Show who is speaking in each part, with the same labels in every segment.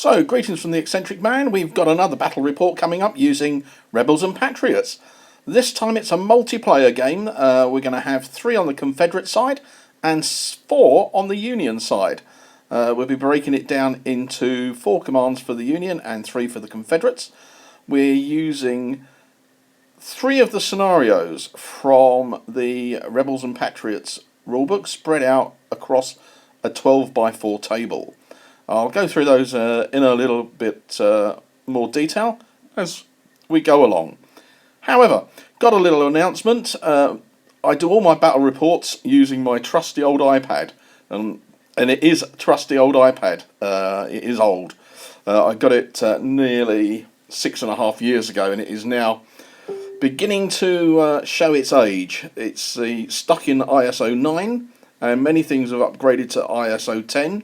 Speaker 1: So, greetings from the Eccentric Man. We've got another battle report coming up using Rebels and Patriots. This time it's a multiplayer game. We're going to have 3 on the Confederate side and 4 on the Union side. We'll be breaking it down into 4 commands for the Union and 3 for the Confederates. We're using 3 of the scenarios from the Rebels and Patriots rulebook spread out across a 12x4 table. I'll go through those in a little bit more detail as we go along. However, got a little announcement. I do all my battle reports using my trusty old iPad, and it is a trusty old iPad. It is old. I got it nearly 6.5 years ago, and it is now beginning to show its age. It's stuck in ISO 9, and many things have upgraded to ISO 10.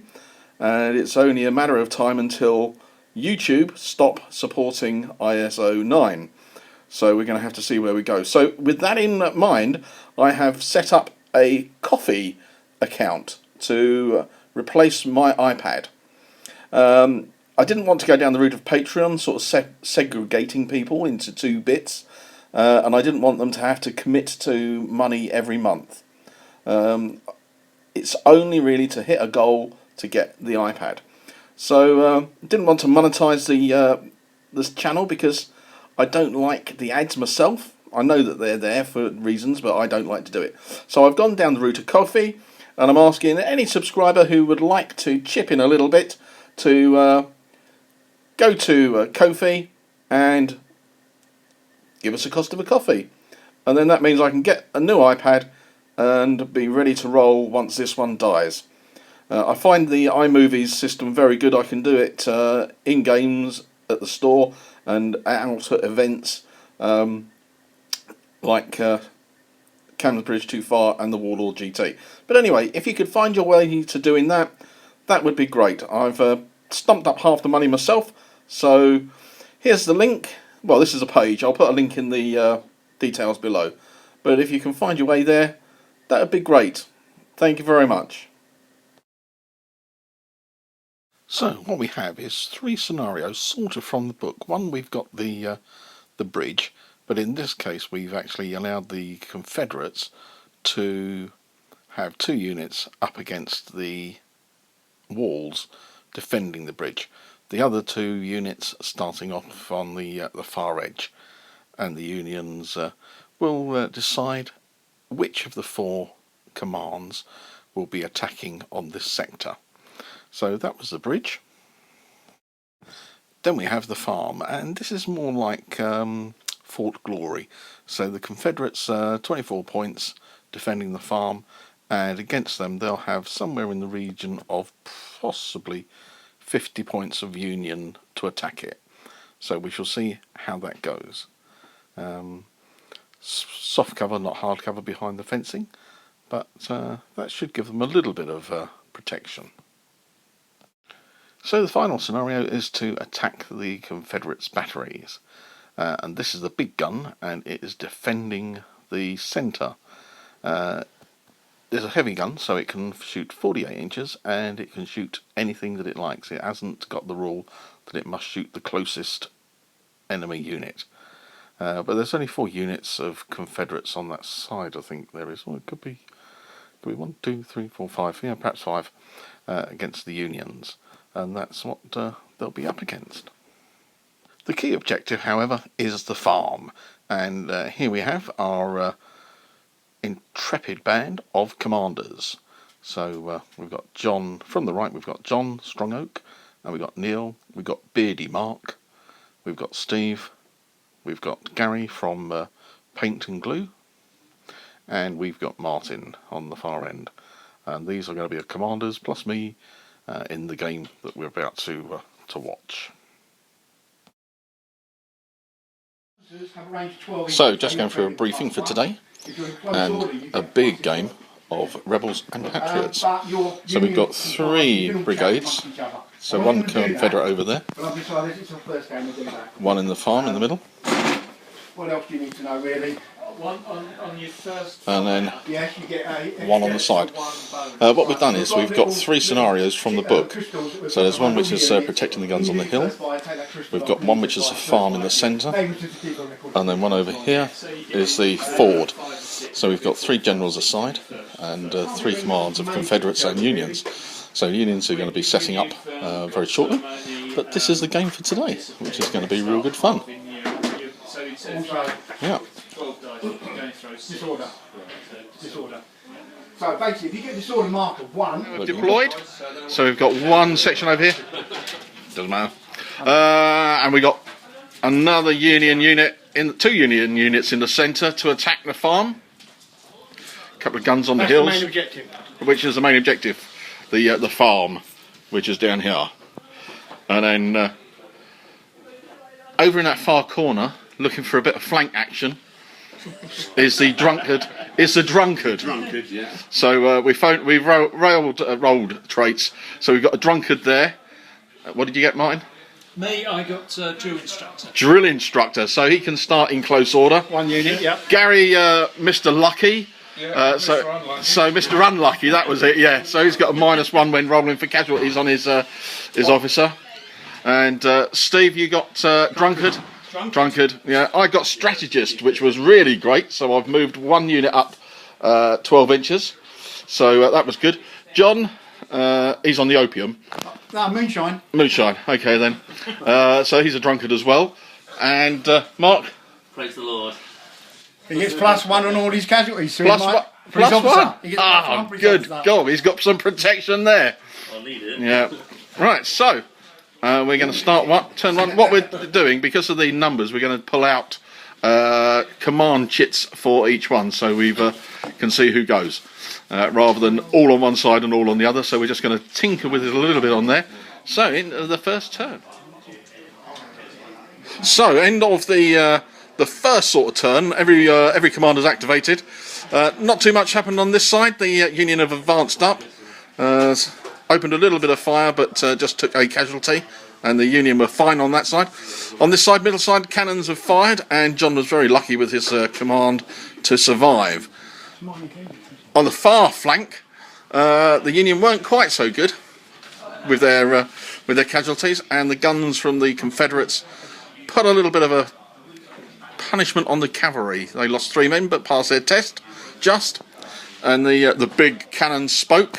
Speaker 1: And it's only a matter of time until YouTube stop supporting ISO 9. So we're going to have to see where we go. So with that in mind, I have set up a Coffee account to replace my iPad. I didn't want to go down the route of Patreon, sort of segregating people into 2 bits, and I didn't want them to have to commit to money every month. It's only really to hit a goal to get the iPad. So didn't want to monetize this channel because I don't like the ads myself. I know that they're there for reasons, but I don't like to do it. So I've gone down the route of Coffee, and I'm asking any subscriber who would like to chip in a little bit to go to Ko-fi and give us a cost of a coffee. And then that means I can get a new iPad and be ready to roll once this one dies. I find the iMovies system very good. I can do it in games at the store and out at events like Camden Bridge Too Far and the Warlord GT. But anyway, if you could find your way to doing that, that would be great. I've stumped up half the money myself, so here's the link. Well, this is a page. I'll put a link in the details below. But if you can find your way there, that would be great. Thank you very much. So what we have is 3 scenarios sort of from the book. One, we've got the bridge, but in this case we've actually allowed the Confederates to have 2 units up against the walls defending the bridge. The other 2 units starting off on the far edge, and the Unions will decide which of the 4 commands will be attacking on this sector. So that was the bridge. Then we have the farm, and this is more like Fort Glory. So the Confederates 24 points defending the farm, and against them they'll have somewhere in the region of possibly 50 points of Union to attack it. So we shall see how that goes. Soft cover, not hard cover behind the fencing, but that should give them a little bit of protection. So the final scenario is to attack the Confederates' batteries, and this is the big gun, and it is defending the centre. There's a heavy gun, so it can shoot 48 inches, and it can shoot anything that it likes. It hasn't got the rule that it must shoot the closest enemy unit. But there's only 4 units of Confederates on that side, I think there is. Well, it could be 1, 2, 3, 4, 5, yeah, perhaps 5 against the Unions. And that's what they'll be up against. The key objective, however, is the farm, and here we have our intrepid band of commanders. So we've got John from the right. We've got John Strongoak, and we've got Neil. We've got Beardy Mark. We've got Steve. We've got Gary from Paint and Glue, and we've got Martin on the far end. And these are going to be the commanders plus me in the game that we're about to watch. So just going through a briefing for today, and a big game of Rebels and Patriots. So we've got 3 brigades, so 1 Confederate over there, 1 in the farm in the middle.
Speaker 2: What else do you need to know really? on your first
Speaker 1: and then
Speaker 3: Yes, you get
Speaker 1: one on the side. What we've done is we've got 3 scenarios from the book. So there's one which is protecting the guns on the hill. We've got one which is a farm in the centre, and then one over here is the ford. So we've got 3 generals aside and 3 commands of Confederates and Unions. So Unions are going to be setting up very shortly, but this is the game for today, which is going to be real good fun. Yeah.
Speaker 3: Disorder. Disorder. So basically, if you get disorder mark of 1...
Speaker 1: We're deployed, so we've got one section over here, doesn't matter, and we got another Union unit, 2 Union units in the centre to attack the farm. A couple of guns on the hills.
Speaker 3: That's the main objective.
Speaker 1: Which is the main objective, the farm, which is down here. And then over in that far corner, looking for a bit of flank action, is the drunkard.
Speaker 2: drunkard, yeah.
Speaker 1: So we've rolled traits. So we've got a drunkard there. What did you get, Martin?
Speaker 2: Me, I got drill instructor.
Speaker 1: Drill instructor. So he can start in close order.
Speaker 3: 1 unit, yeah.
Speaker 1: Gary, Mr. Lucky. So Mr. Unlucky, that was it. Yeah. So he's got a -1 when rolling for casualties on his officer. And Steve, you got drunkard. Drunkard, yeah. I got strategist, which was really great. So I've moved 1 unit up 12 inches. So that was good. John, he's on the opium.
Speaker 3: No, moonshine.
Speaker 1: Moonshine, okay then. So he's a drunkard as well. And Mark?
Speaker 4: Praise the Lord.
Speaker 3: He gets +1 on all his casualties. So
Speaker 1: +1?
Speaker 3: He gets
Speaker 1: Ah,
Speaker 3: +1 for his
Speaker 1: good
Speaker 3: officer.
Speaker 1: God, he's got some protection there.
Speaker 4: I'll need it.
Speaker 1: Yeah. Right, so we're going to start turn 1. What we're doing, because of the numbers, we're going to pull out command chits for each one, so we can see who goes, rather than all on one side and all on the other. So we're just going to tinker with it a little bit on there. So into the first turn. So end of the first sort of turn. Every commander's activated. Not too much happened on this side. The Union have advanced up. Opened a little bit of fire, but just took a casualty, and the Union were fine on that side. On this side, middle side, cannons have fired, and John was very lucky with his command to survive. On the far flank, the Union weren't quite so good with their casualties, and the guns from the Confederates put a little bit of a punishment on the cavalry. They lost 3 men, but passed their test just, and the big cannon spoke.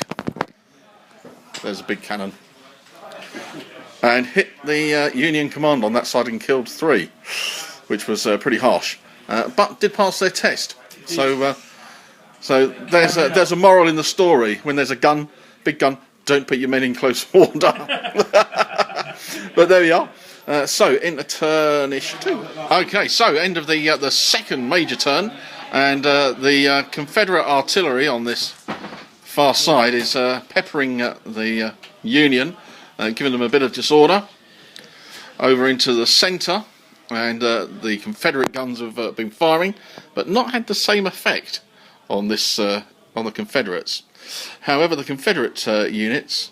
Speaker 1: There's a big cannon, and hit the Union command on that side and killed 3, which was pretty harsh, but did pass their test. So there's a moral in the story. When there's a gun, big gun, don't put your men in close order. But there we are. So into turnish 2. Okay, so end of the second major turn, and the Confederate artillery on this far side is peppering the Union, giving them a bit of disorder over into the centre, and the Confederate guns have been firing, but not had the same effect on this on the Confederates. However, the Confederate units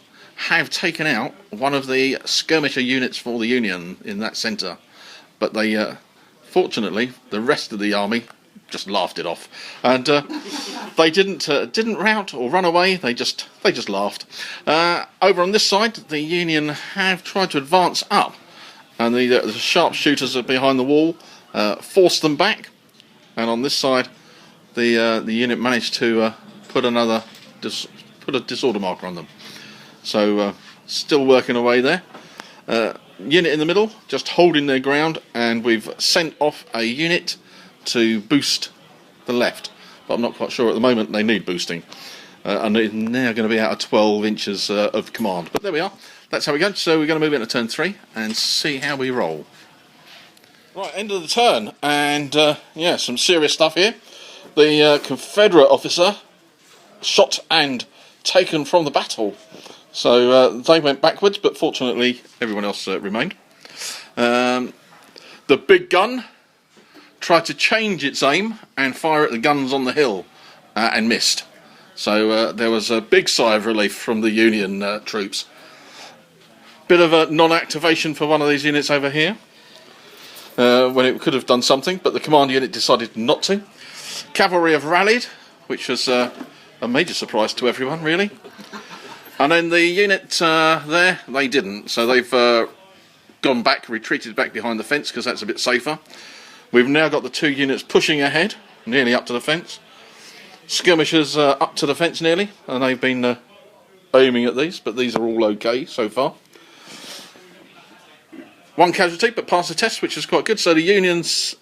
Speaker 1: have taken out one of the skirmisher units for the Union in that centre, but they fortunately the rest of the army just laughed it off, and they didn't rout or run away. They just laughed. Over on this side, the Union have tried to advance up, and the sharpshooters are behind the wall, forced them back. And on this side, the unit managed to put a disorder marker on them. So still working away there. Unit in the middle, just holding their ground, and we've sent off a unit to boost the left, but I'm not quite sure at the moment they need boosting, and they're now going to be out of 12 inches of command. But there we are, that's how we go. So we're going to move into turn 3 and see how we roll. Right, end of the turn, and yeah, some serious stuff here. The Confederate officer shot and taken from the battle, so they went backwards, but fortunately everyone else remained. The big gun tried to change its aim and fire at the guns on the hill, and missed. So there was a big sigh of relief from the Union troops. Bit of a non-activation for one of these units over here, when it could have done something, but the command unit decided not to. Cavalry have rallied, which was a major surprise to everyone, really. And then the unit there, they didn't. So they've gone back, retreated back behind the fence because that's a bit safer. We've now got the 2 units pushing ahead, nearly up to the fence. Skirmishers up to the fence nearly, and they've been aiming at these, but these are all okay so far. 1 casualty, but passed the test, which is quite good. So the Union's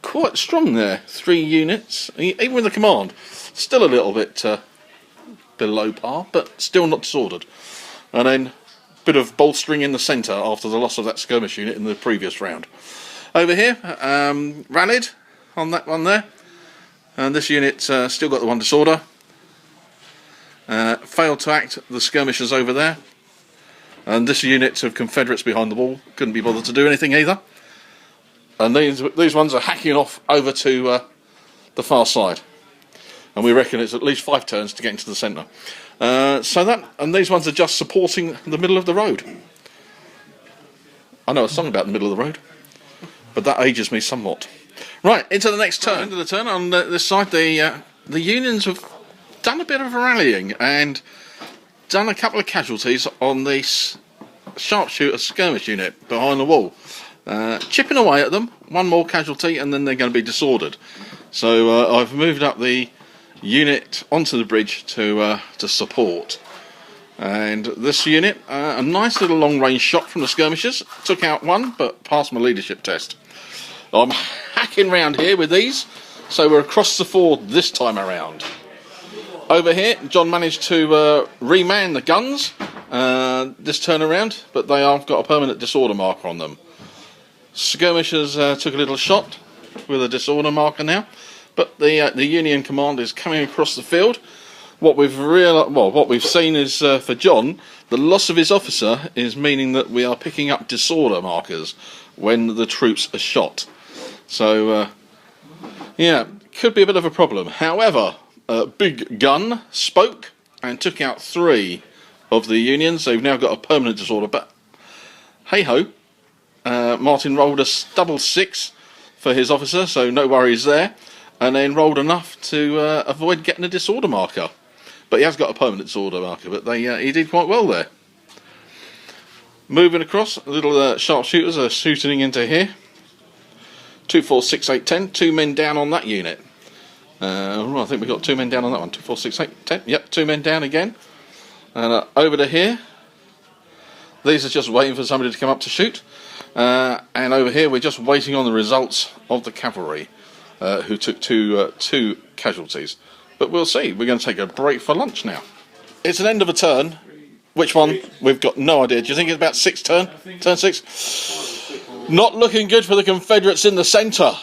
Speaker 1: quite strong there. 3 units, even with the command. Still a little bit below par, but still not disordered. And then a bit of bolstering in the centre after the loss of that skirmish unit in the previous round. Over here, rallied on that one there. And this unit still got the 1 disorder. Failed to act the skirmishers over there. And this unit of Confederates behind the wall couldn't be bothered to do anything either. And these ones are hacking off over to the far side. And we reckon it's at least 5 turns to get into the centre. And these ones are just supporting the middle of the road. I know a song about the middle of the road, but that ages me somewhat. Right, into the next turn. Into the turn on this side, the Unions have done a bit of rallying and done a couple of casualties on this sharpshooter skirmish unit behind the wall. Chipping away at them, 1 more casualty, and then they're going to be disordered. So I've moved up the unit onto the bridge to support. And this unit, a nice little long-range shot from the skirmishers. Took out 1, but passed my leadership test. I'm hacking round here with these, so we're across the ford this time around. Over here, John managed to reman the guns this turn around, but they have got a permanent disorder marker on them. Skirmishers took a little shot with a disorder marker now, but the Union command is coming across the field. What we've seen is for John, the loss of his officer is meaning that we are picking up disorder markers when the troops are shot. So yeah, could be a bit of a problem. However, Big Gun spoke and took out 3 of the Unions. They've now got a permanent disorder, but hey ho, Martin rolled a double 6 for his officer, so no worries there, and then rolled enough to avoid getting a disorder marker. But he has got a permanent disorder marker, but he did quite well there. Moving across, little sharpshooters are shooting into here. 2, 4, 6, 8, 10. 2 men down on that unit. I think we've got 2 men down on that one. 2, 4, 6, 8, 10. Yep, 2 men down again. And over to here. These are just waiting for somebody to come up to shoot. And over here we're just waiting on the results of the cavalry, who took 2 casualties. But we'll see. We're going to take a break for lunch now. It's an end of a turn. Which one? We've got no idea. Do you think it's about 6 turn? Turn 6? Not looking good for the Confederates in the centre.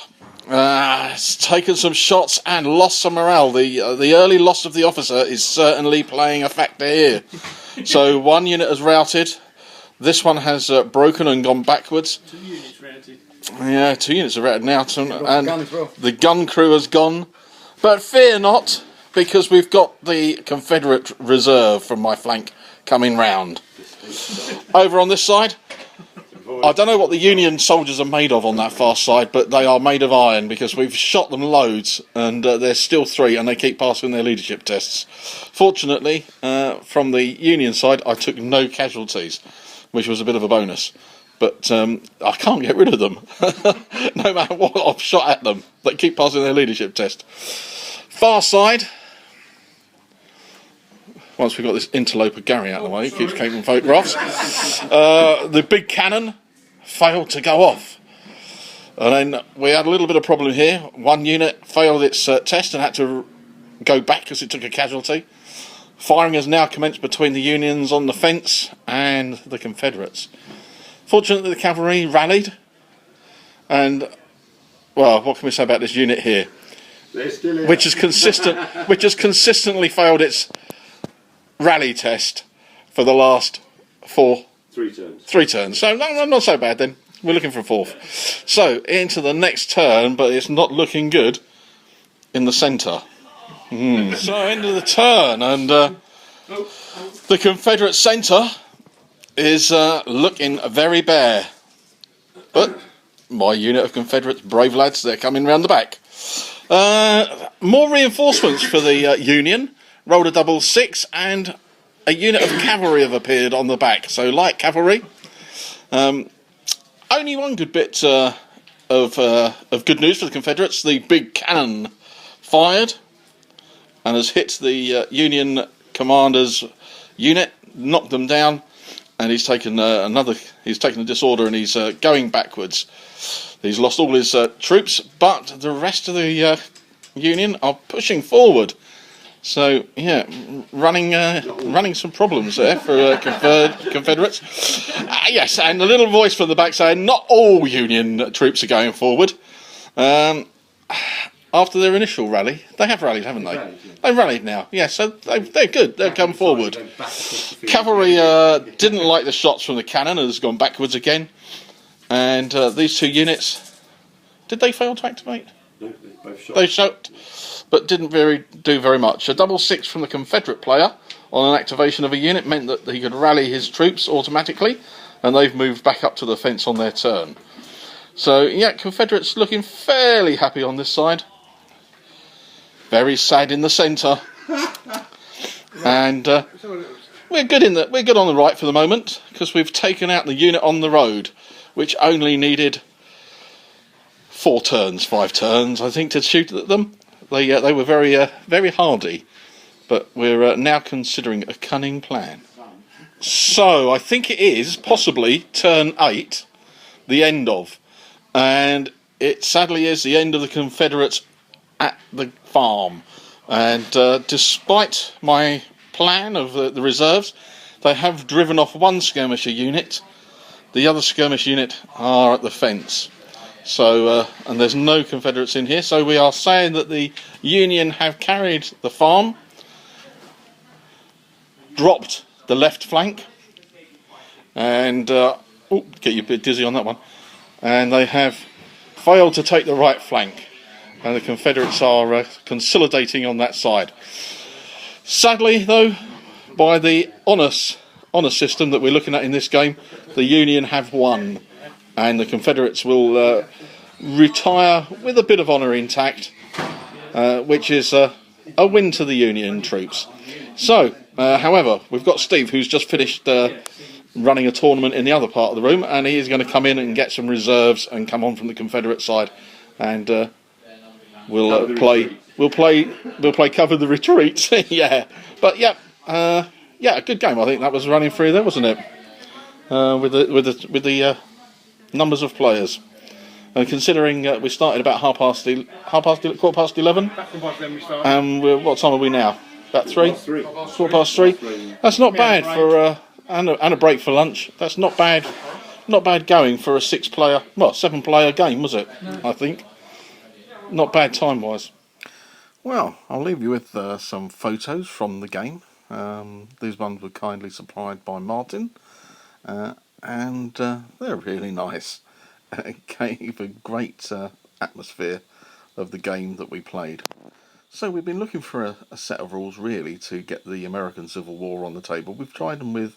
Speaker 1: It's taken some shots and lost some morale. The early loss of the officer is certainly playing a factor here. So 1 unit has routed. This one has broken and gone backwards.
Speaker 2: 2 units routed.
Speaker 1: Yeah, 2 units are routed now. And the gun crew has gone. But fear not, because we've got the Confederate reserve from my flank coming round. Over on this side, I don't know what the Union soldiers are made of on that far side, but they are made of iron because we've shot them loads, and there's still 3, and they keep passing their leadership tests. Fortunately, from the Union side, I took no casualties, which was a bit of a bonus. But I can't get rid of them, no matter what I've shot at them. They keep passing their leadership test. Far side. Once we've got this interloper Gary out of the way, he keeps taking photographs. The big cannon failed to go off. And then we had a little bit of problem here. 1 unit failed its test and had to go back because it took a casualty. Firing has now commenced between the Unions on the fence and the Confederates. Fortunately, the cavalry rallied. And, well, what can we say about this unit here? Which has consistently failed its rally test for the last 3 turns. So not so bad then. We're looking for a 4th. So into the next turn, but it's not looking good in the centre. So into the turn, and the Confederate centre is looking very bare. But my unit of Confederates, brave lads, they're coming round the back. More reinforcements for the Union. Rolled a double 6 and a unit of cavalry have appeared on the back. So light cavalry. Only one good bit of good news for the Confederates. The big cannon fired and has hit the Union commander's unit, knocked them down, and he's taken He's taken a disorder and he's going backwards. He's lost all his troops, but the rest of the Union are pushing forward. So yeah, running some problems there for Confederates. Yes, and a little voice from the back saying not all Union troops are going forward. After their initial rally, they have rallied, haven't they? They've rallied now. Yeah, so they're good. They've come forward. Cavalry didn't like the shots from the cannon and has gone backwards again. And these two units, did they fail to activate?
Speaker 5: No, both shot.
Speaker 1: They shot, but didn't do very much. A double 6 from the Confederate player on an activation of a unit meant that he could rally his troops automatically, and they've moved back up to the fence on their turn. So yeah, Confederates looking fairly happy on this side. Very sad in the centre. And we're good on the right for the moment because we've taken out the unit on the road, which only needed 5 turns, I think, to shoot at them. They were very hardy, but we're now considering a cunning plan. So I think it is possibly turn 8, the end of, and it sadly is the end of the Confederates at the farm. And despite my plan of the reserves, they have driven off one skirmisher unit. The other skirmish unit are at the fence. So, and there's no Confederates in here, so we are saying that the Union have carried the farm, dropped the left flank, and get you a bit dizzy on that one, and they have failed to take the right flank, and the Confederates are consolidating on that side. Sadly, though, by the honour system that we're looking at in this game, the Union have won. And the Confederates will retire with a bit of honour intact, which is a win to the Union troops. So, however, we've got Steve, who's just finished running a tournament in the other part of the room, and he is going to come in and get some reserves and come on from the Confederate side, and we'll play cover the retreat. Yeah, but yeah, a good game. I think that was running through there, wasn't it? With the numbers of players, and considering we started about quarter past 11, and what time are we now? About 3? Quarter past 3. That's not bad for and a break for lunch. That's not bad going for a 7-player game, was it? I think not bad time wise. Well, I'll leave you with some photos from the game. These ones were kindly supplied by Martin. And they're really nice. It gave a great atmosphere of the game that we played. So we've been looking for a set of rules really to get the American Civil War on the table. We've tried them with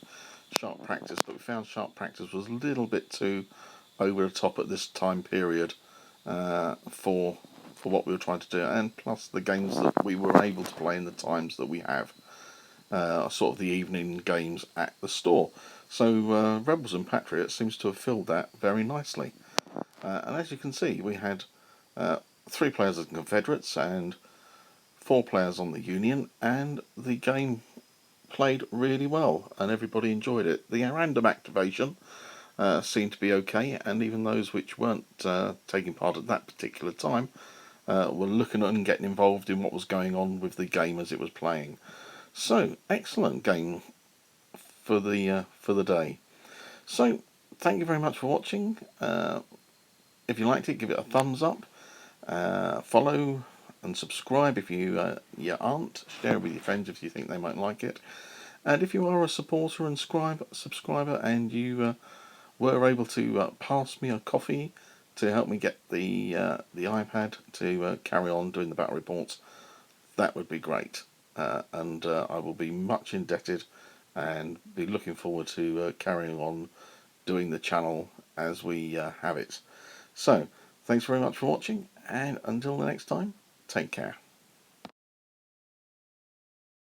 Speaker 1: sharp practice, but we found sharp practice was a little bit too over the top at this time period for what we were trying to do, and plus the games that we were able to play in the times that we have, sort of the evening games at the store. So Rebels and Patriots seems to have filled that very nicely. And as you can see, we had 3 players of the Confederates and 4 players on the Union, and the game played really well and everybody enjoyed it. The random activation seemed to be okay, and even those which weren't taking part at that particular time were looking at and getting involved in what was going on with the game as it was playing. So, excellent game for the day. So, thank you very much for watching. If you liked it, give it a thumbs up. Follow and subscribe if you aren't. Share it with your friends if you think they might like it. And if you are a supporter and subscriber and you were able to pass me a coffee to help me get the iPad to carry on doing the battle reports, that would be great. And I will be much indebted and be looking forward to carrying on doing the channel as we have it. So, thanks very much for watching, and until the next time, Take care.